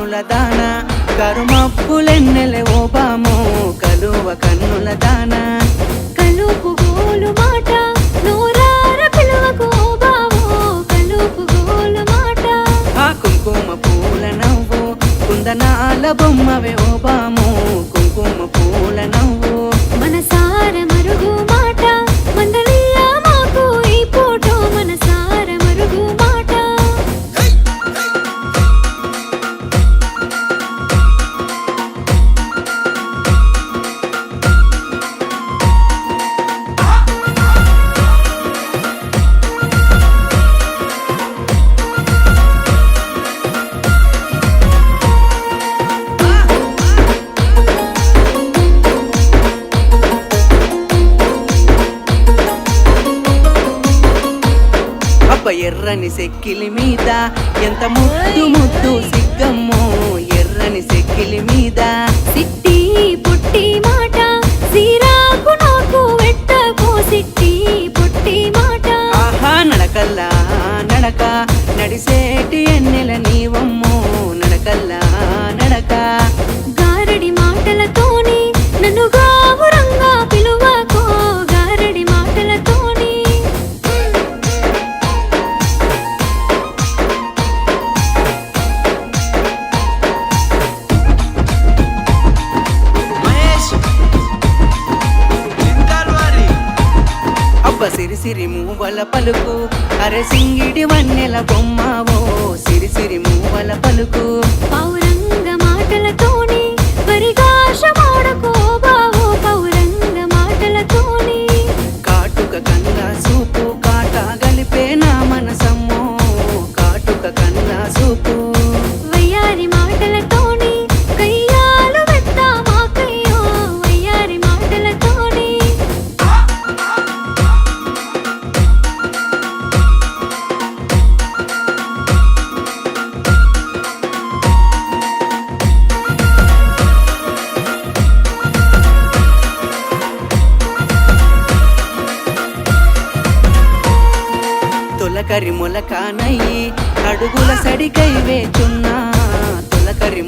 కన్నుల దాన కరుమప్పులెన్నెలె ఓబామో కలువ కన్నుల దాన కలుపు గోలు మాట నోరార పిలువకు బావో కలుపు గోలు మాట ఆ కుంకుమ పూల నవ్వు కుందనాల బొమ్మవే ఓబామో కుంకుమ పూల నవ్వు మనసార మరుగు మాట మందలియ మాకు ఈ ఫోటో మనసార మరుగు మాట అబ్బ ఎర్రని సెక్కిలి మీద ఎంత ముద్దు ముద్దు సిగ్గమ్మో ఎర్రని సెక్కిలి మీద సిట్టి పుట్టి మాట సీరాకు నాకు వెట్టకో సిట్టి పుట్టి మాట ఆహా నడకల్లా నడక నడిసేటి ఎన్నెల నీవమ్మో నడకల్లా నడక గారడి మాటలతోని నన్ను గావురంగా పిలువకో గారడి మాటలతోని అబ్బ సిరిసిరి మూవల పలుకు అరే సింగిడి వన్నెల బొమ్మవో సిరిసిరి మూవల పలుకు పౌరంగ మాటలతోని పరిగాష మాడకో బావో పౌరంగ మాటలతోని కాటుక కన్నా సూపు కాట గలిపే నా మనసమ్మో కాటుక కన్నా సూపు వయ్యారి మాటలతోని కయ్యాలు వెత్తా మాకయ్యో వయ్యారి మాటలతోని తొలకరి మొలకానయ్యి అడుగుల సడికై వేచున్నా తొలకరి